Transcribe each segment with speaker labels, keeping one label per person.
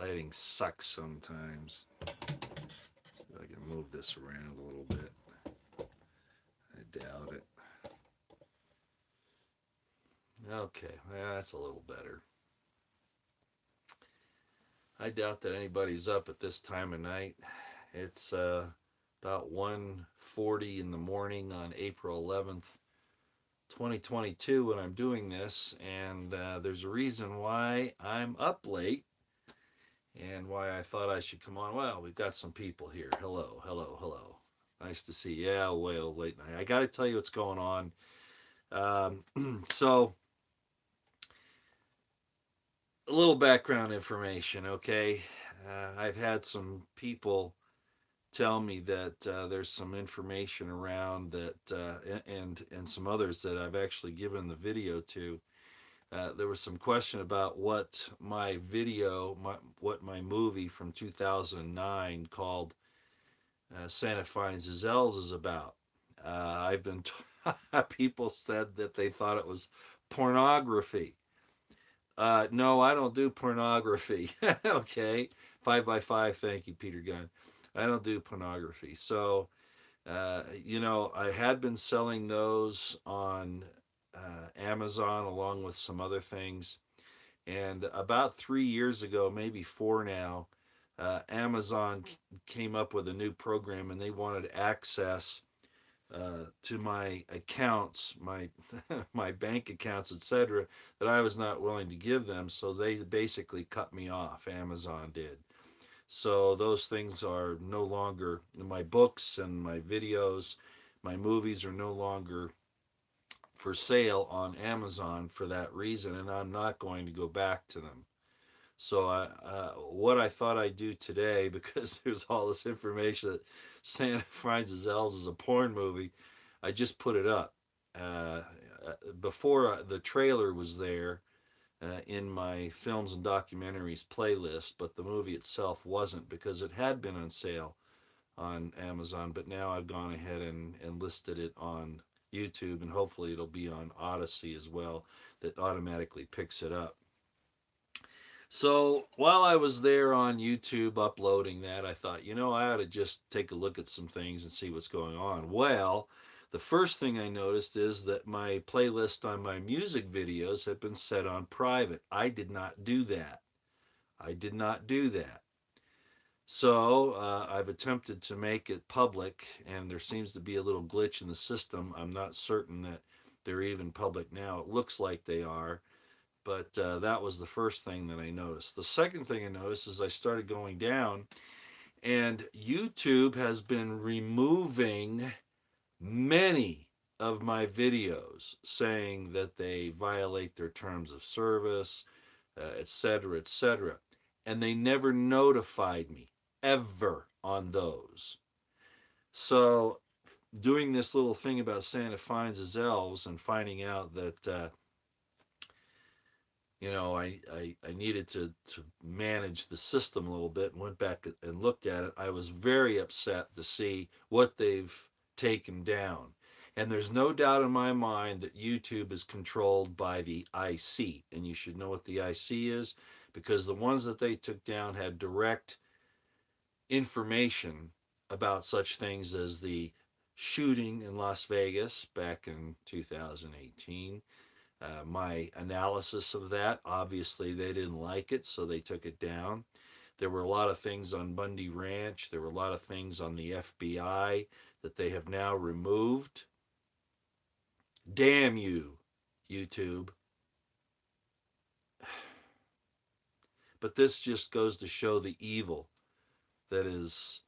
Speaker 1: Lighting sucks sometimes. See if I can move this around a little bit. I doubt it. Okay, well, that's a little better. I doubt that anybody's up at this time of night. It's about 1:40 in the morning on April 11th, 2022 when I'm doing this, and there's a reason why I'm up late and why I thought I should come on. Well, we've got some people here. Hello, hello, hello. Nice to see you. Yeah, well, late night. I got to tell you what's going on. So, a little background information, okay? I've had some people tell me that there's some information around that, and some others that I've actually given the video to. There was some question about what my video, what my movie from 2009 called Santa Finds His Elves is about. I've been people said that they thought it was pornography. No, I don't do pornography. Okay, 5x5. Thank you, Peter Gunn. I don't do pornography. So, I had been selling those on Amazon along with some other things. And about 3 years ago, maybe four now, Amazon came up with a new program and they wanted access to my accounts, my my bank accounts, etc., that I was not willing to give them. So they basically cut me off. Amazon did. So those things are no longer my books and my videos, my movies are no longer for sale on Amazon for that reason, and I'm not going to go back to them. So what I thought I'd do today, because there's all this information that Santa Finds His Elves is a porn movie, I just put it up. Before the trailer was there in my films and documentaries playlist, but the movie itself wasn't because it had been on sale on Amazon. But now I've gone ahead and listed it on YouTube, and hopefully it'll be on Odyssey as well, that automatically picks it up. So while I was there on YouTube uploading that, I thought, I ought to just take a look at some things and see what's going on. Well, the first thing I noticed is that my playlist on my music videos had been set on private. I did not do that. I did not do that. So I've attempted to make it public, and there seems to be a little glitch in the system. I'm not certain that they're even public now. It looks like they are. But that was the first thing that I noticed. The second thing I noticed is I started going down, and YouTube has been removing many of my videos, saying that they violate their terms of service, etc., etc. And they never notified me ever on those. So, doing this little thing about Santa Finds His Elves and finding out that I needed to manage the system a little bit and went back and looked at it. I was very upset to see what they've taken down. And there's no doubt in my mind that YouTube is controlled by the IC. And you should know what the IC is, because the ones that they took down had direct information about such things as the shooting in Las Vegas back in 2018. My analysis of that, obviously, they didn't like it, so they took it down. There were a lot of things on Bundy Ranch. There were a lot of things on the FBI that they have now removed. Damn you, YouTube. But this just goes to show the evil that is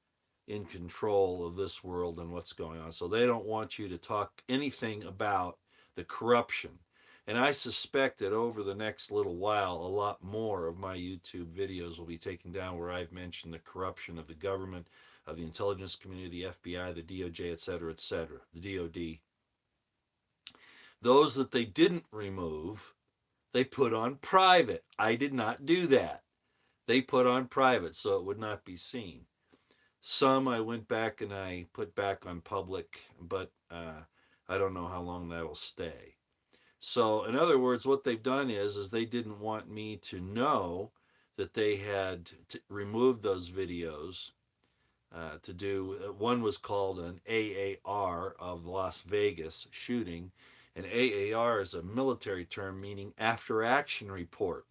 Speaker 1: in control of this world and what's going on. So they don't want you to talk anything about the corruption. And I suspect that over the next little while, a lot more of my YouTube videos will be taken down where I've mentioned the corruption of the government, of the intelligence community, the FBI, the DOJ, etc., the DOD. Those that they didn't remove, they put on private. I did not do that. They put on private so it would not be seen. Some I went back and I put back on public, but I don't know how long that'll stay. So, in other words, what they've done is they didn't want me to know that they had removed those videos to do. One was called an AAR of Las Vegas shooting. An AAR is a military term meaning after action report.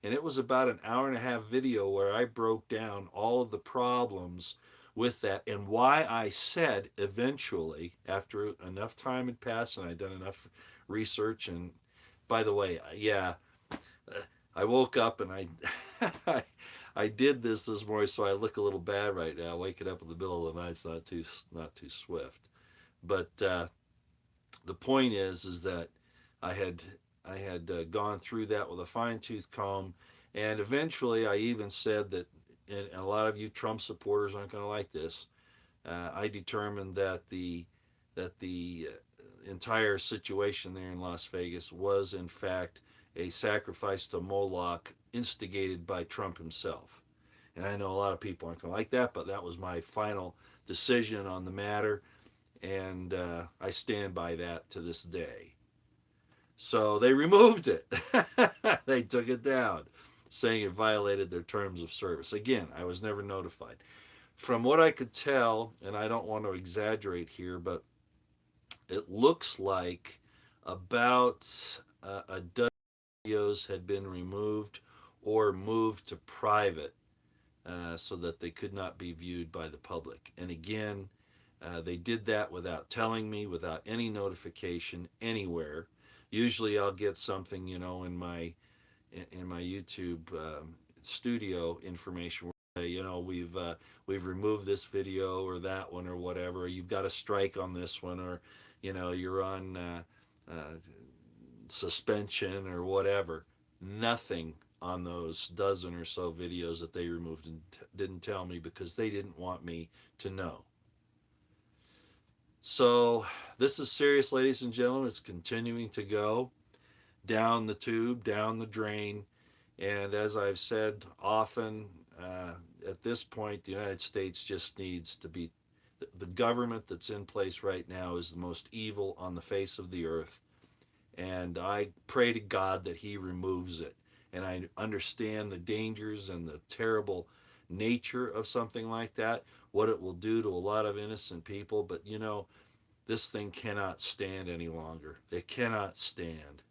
Speaker 1: And it was about an hour and a half video where I broke down all of the problems with that and why I said eventually, after enough time had passed and I'd done enough research. And by the way, yeah, I woke up and I did this morning, so I look a little bad right now. Waking up in the middle of the night's not too swift. But the point is that I had I had gone through that with a fine tooth comb, and eventually I even said that, and a lot of you Trump supporters aren't going to like this. I determined that the entire situation there in Las Vegas was in fact a sacrifice to Moloch instigated by Trump himself. And I know a lot of people aren't going to like that, but that was my final decision on the matter, and I stand by that to this day. So they removed it. They took it down, saying it violated their terms of service. Again, I was never notified. From what I could tell, and I don't want to exaggerate here, but it looks like about a dozen videos had been removed or moved to private so that they could not be viewed by the public. And again, they did that without telling me, without any notification anywhere. Usually, I'll get something, in my YouTube studio information where we've removed this video or that one or whatever. You've got a strike on this one, or you're on suspension or whatever. Nothing on those dozen or so videos that they removed and didn't tell me because they didn't want me to know. So this is serious, ladies and gentlemen. It's continuing to go down the tube, down the drain. And as I've said often, at this point, the United States just needs to be the government that's in place right now is the most evil on the face of the earth. And I pray to God that He removes it. And I understand the dangers and the terrible nature of something like that, what it will do to a lot of innocent people. But this thing cannot stand any longer. It cannot stand.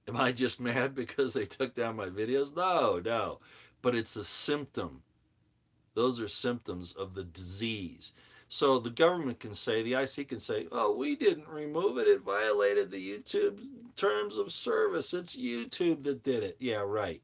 Speaker 1: Am I just mad because they took down my videos? No, no. But it's a symptom. Those are symptoms of the disease. So the government can say, the IC can say, oh, we didn't remove it. It violated the YouTube terms of service. It's YouTube that did it. Yeah, right.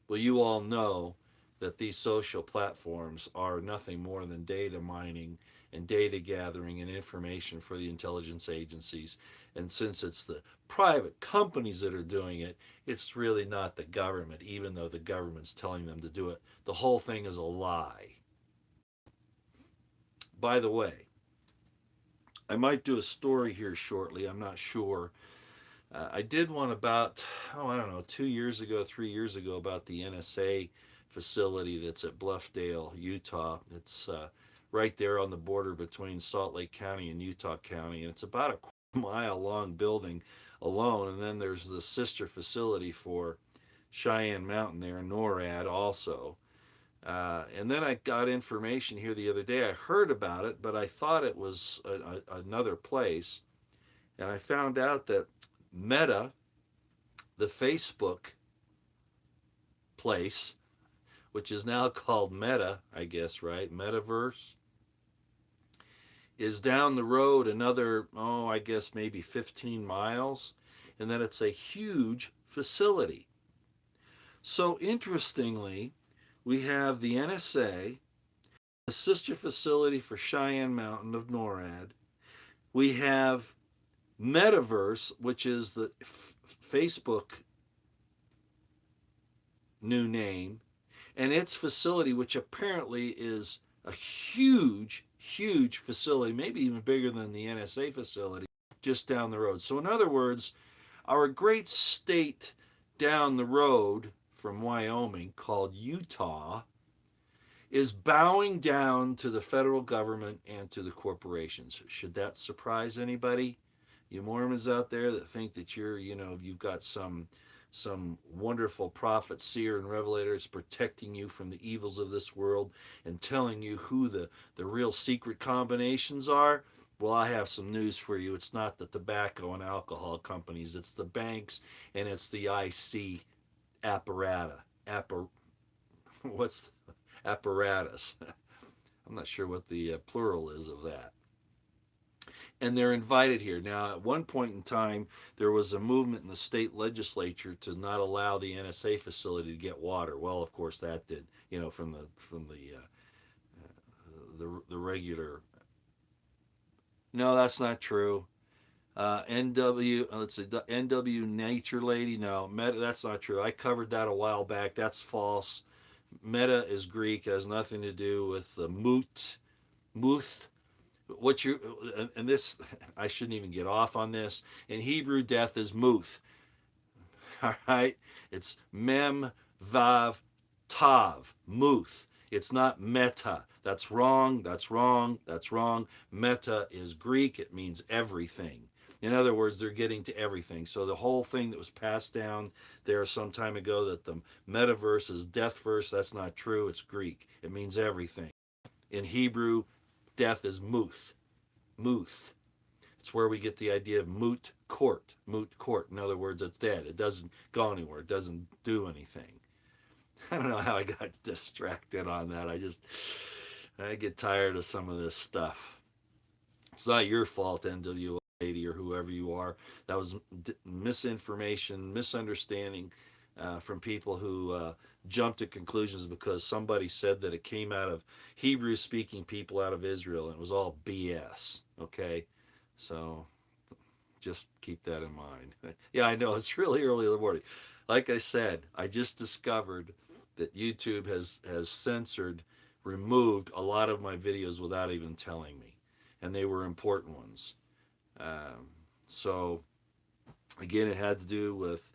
Speaker 1: Well, you all know that these social platforms are nothing more than data mining and data gathering and information for the intelligence agencies. And since it's the private companies that are doing it, it's really not the government, even though the government's telling them to do it. The whole thing is a lie. By the way, I might do a story here shortly. I'm not sure. I did one about, I don't know, 2 years ago, 3 years ago, about the NSA facility that's at Bluffdale, Utah. It's right there on the border between Salt Lake County and Utah County. And it's about a mile long building alone. And then there's the sister facility for Cheyenne Mountain there, NORAD also. And then I got information here the other day. I heard about it, but I thought it was another place. And I found out that Meta, the Facebook place, which is now called Meta, I guess, right? Metaverse, is down the road another, I guess maybe 15 miles. And then it's a huge facility. So interestingly, we have the NSA, a sister facility for Cheyenne Mountain of NORAD. We have Metaverse, which is the Facebook new name, and its facility, which apparently is a huge, huge facility, maybe even bigger than the NSA facility, just down the road. So, in other words, our great state down the road from Wyoming, called Utah, is bowing down to the federal government and to the corporations. Should that surprise anybody? You Mormons out there that think that you've got some wonderful prophet, seer, and revelator is protecting you from the evils of this world and telling you who the real secret combinations are. Well, I have some news for you. It's not the tobacco and alcohol companies, it's the banks and it's the IC apparatus. What's apparatus? I'm not sure what the plural is of that. And they're invited here. Now, at one point in time, there was a movement in the state legislature to not allow the NSA facility to get water. Well, of course, that did. From the regular. No, that's not true. NW, let's see, NW Nature Lady. No, Meta. That's not true. I covered that a while back. That's false. Meta is Greek. It has nothing to do with the muth. What you and this, I shouldn't even get off on this. In Hebrew, death is muth. All right, it's mem vav tav muth. It's not meta. That's wrong. That's wrong. That's wrong. Meta is Greek. It means everything. In other words, they're getting to everything. So the whole thing that was passed down there some time ago that the metaverse is death verse, that's not true. It's Greek. It means everything. In Hebrew, death is muth. Muth. It's where we get the idea of moot court. Moot court. In other words, it's dead. It doesn't go anywhere. It doesn't do anything. I don't know how I got distracted on that. I get tired of some of this stuff. It's not your fault, NWO lady or whoever you are. That was misinformation, misunderstanding from people who jumped to conclusions because somebody said that it came out of Hebrew speaking people out of Israel and it was all BS. Okay? So just keep that in mind. Yeah, I know it's really early in the morning. Like I said, I just discovered that YouTube has censored, removed a lot of my videos without even telling me, and they were important ones. So again, it had to do with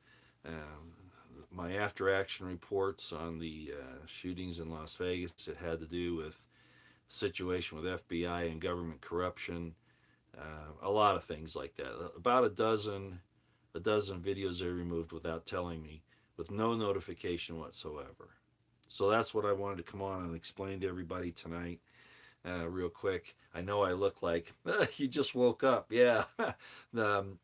Speaker 1: my after action reports on the shootings in Las Vegas. It had to do with the situation with FBI and government corruption. A lot of things like that. About a dozen videos they removed without telling me, with no notification whatsoever. So that's what I wanted to come on and explain to everybody tonight, real quick. I know I look like you just woke up, yeah. And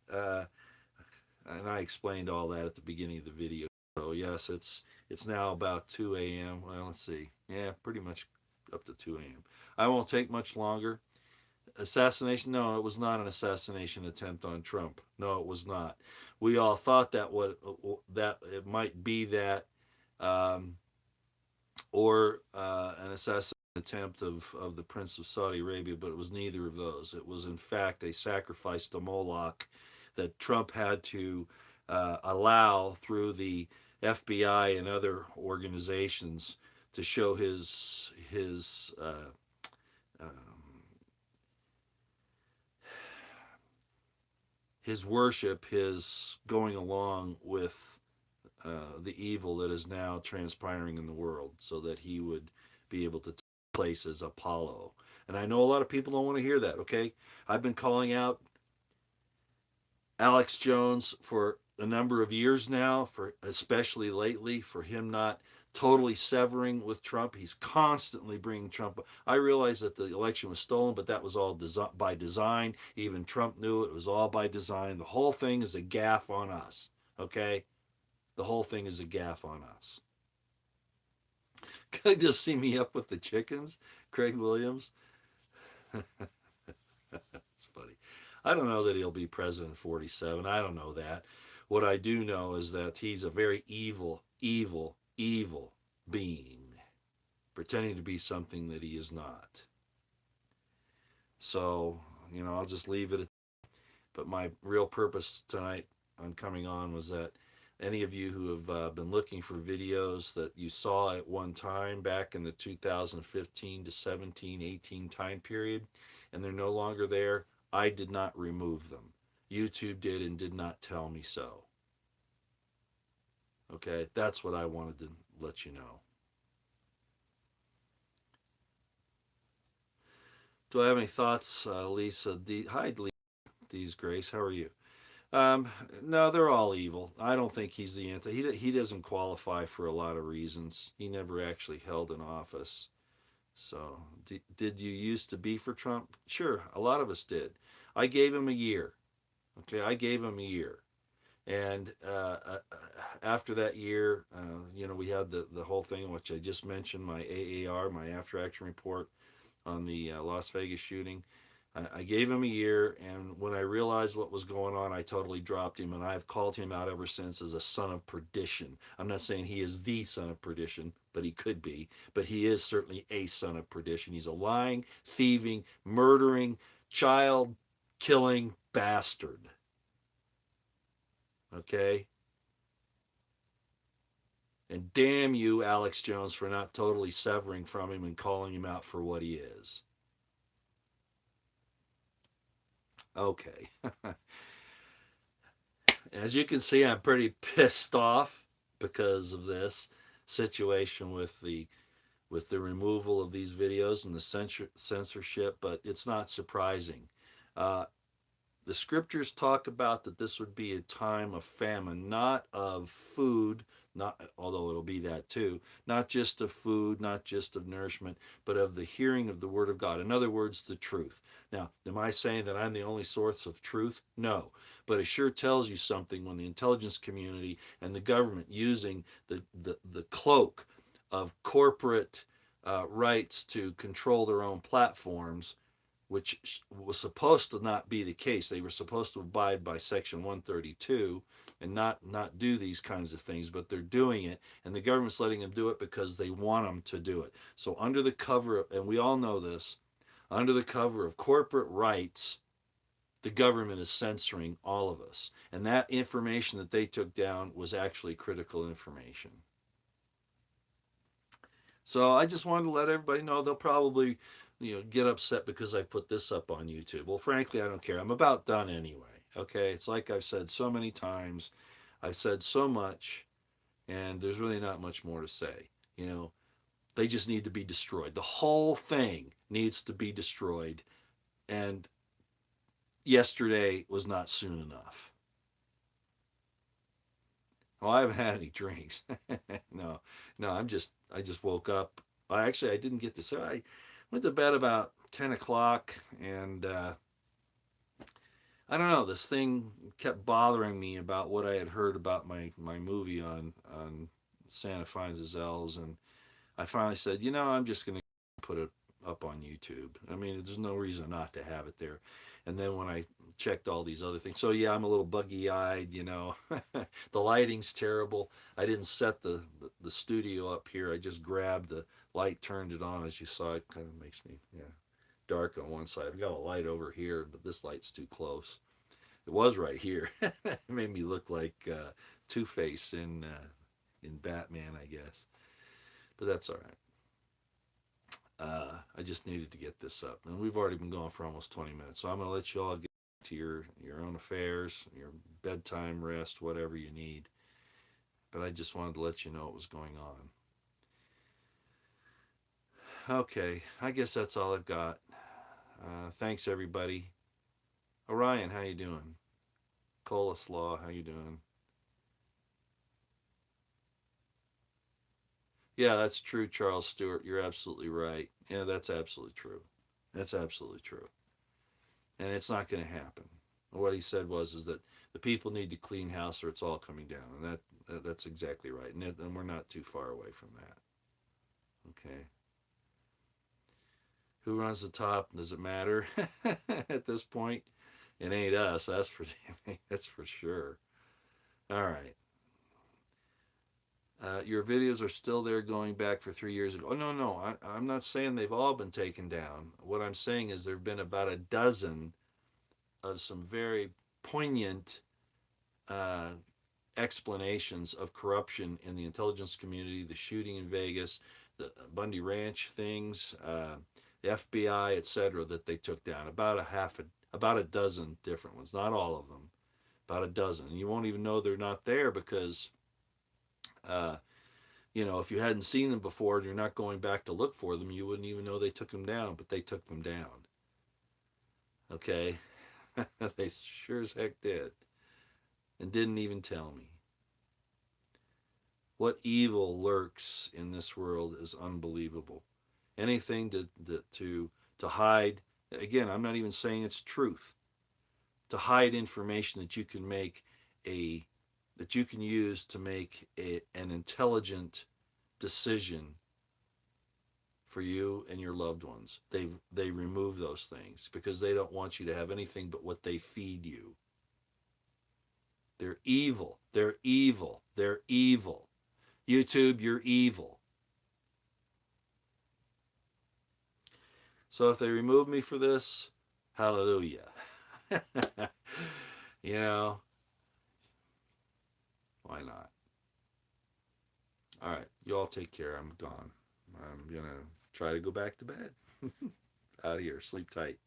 Speaker 1: I explained all that at the beginning of the video. So yes, it's now about 2 a.m. Well, let's see, yeah, pretty much up to 2 a.m. I won't take much longer. Assassination? No, it was not an assassination attempt on Trump. No, it was not. We all thought that it might be that, um, or an assassination attempt of the Prince of Saudi Arabia, but it was neither of those. It was in fact a sacrifice to Moloch that Trump had to allow through the FBI and other organizations to show his worship, his going along with the evil that is now transpiring in the world, so that he would be able to take place as Apollo. And I know a lot of people don't want to hear that, okay? I've been calling out Alex Jones for a number of years now, for especially lately, for him not totally severing with Trump. He's constantly bringing Trump up. I realize that the election was stolen, but that was all by design. Even Trump knew it was all by design. The whole thing is a gaffe on us, okay? The whole thing is a gaffe on us. Could just see me up with the chickens, Craig Williams. It's funny. I don't know that he'll be president 47. I don't know that. What I do know is that he's a very evil, evil, evil being, pretending to be something that he is not. So, I'll just leave it at. But my real purpose tonight on coming on was that any of you who have been looking for videos that you saw at one time back in the 2015 to 17, 18 time period, and they're no longer there, I did not remove them. YouTube did and did not tell me so. Okay, that's what I wanted to let you know. Do I have any thoughts, Lisa? Hi, Lisa. these, Grace. How are you? Um, no, they're all evil. I don't think he's the anti. He doesn't qualify for a lot of reasons. He never actually held an office. So, did you used to be for Trump? Sure, a lot of us did. I gave him a year. Okay, I gave him a year, and after that year, we had the whole thing which I just mentioned, my AAR, my after action report on the Las Vegas shooting. I gave him a year, and when I realized what was going on, I totally dropped him, and I've called him out ever since as a son of perdition. I'm not saying he is the son of perdition, but he could be. But he is certainly a son of perdition. He's a lying, thieving, murdering, child killing bastard. Okay? And damn you, Alex Jones, for not totally severing from him and calling him out for what he is. Okay. As you can see, I'm pretty pissed off because of this situation with the removal of these videos and the censorship, but it's not surprising. Uh, the scriptures talk about that this would be a time of famine, not of food, not although it'll be that too, not just of food, not just of nourishment, but of the hearing of the word of God. In other words, the truth. Now, am I saying that I'm the only source of truth? No, but it sure tells you something when the intelligence community and the government using the cloak of corporate rights to control their own platforms, which was supposed to not be the case. They were supposed to abide by Section 132 and not do these kinds of things, but they're doing it, and the government's letting them do it because they want them to do it. So under the cover of, and we all know this, under the cover of corporate rights, the government is censoring all of us. And that information that they took down was actually critical information. So I just wanted to let everybody know they'll probably, get upset because I put this up on YouTube. Well, frankly, I don't care. I'm about done anyway. Okay, it's like I've said so many times. I've said so much, and there's really not much more to say. You know, they just need to be destroyed. The whole thing needs to be destroyed, and yesterday was not soon enough. Well, I haven't had any drinks. No, no, I just woke up. I didn't get to say I went to bed about 10 o'clock, and I don't know. This thing kept bothering me about what I had heard about my movie on Santa finds his elves, and I finally said, I'm just gonna put it up on YouTube. I mean, there's no reason not to have it there. And then when I checked all these other things, so yeah, I'm a little buggy eyed. The lighting's terrible. I didn't set the studio up here. I just grabbed the light, turned it on. As you saw, it kind of makes me dark on one side. I've got a light over here, but this light's too close. It was right here. It made me look like Two Face in Batman, I guess. But that's all right. I just needed to get this up, and we've already been going for almost 20 minutes. So I'm going to let you all get to your own affairs, your bedtime rest, whatever you need. But I just wanted to let you know what was going on. Okay, I guess that's all I've got. Thanks everybody. Orion, how you doing? Coleslaw, how you doing? Yeah, that's true, Charles Stewart. You're absolutely right. Yeah, that's absolutely true. That's absolutely true. And it's not going to happen. What he said was is that the people need to clean house or it's all coming down, and that's exactly right. And we're not too far away from that. Okay. Who runs the top? Does it matter at this point? It ain't us. That's for sure. All right. Your videos are still there going back for 3 years ago. Oh, no, no. I'm not saying they've all been taken down. What I'm saying is there have been about a dozen of some very poignant uh, explanations of corruption in the intelligence community, the shooting in Vegas, the Bundy Ranch things, the FBI, etc., that they took down. About a dozen different ones. Not all of them. About a dozen. And you won't even know they're not there because uh, if you hadn't seen them before and you're not going back to look for them, you wouldn't even know they took them down, but they took them down. Okay? They sure as heck did, and didn't even tell me. What evil lurks in this world is unbelievable. Anything to hide. Again, I'm not even saying it's truth. To hide information that you can make a that you can use to make an intelligent decision for you and your loved ones. They remove those things because they don't want you to have anything but what they feed you. They're evil. They're evil. They're evil. YouTube, you're evil. So if they remove me for this, hallelujah. you know, why not? All right, you all take care. I'm gone. I'm going to try to go back to bed. Out of here. Sleep tight.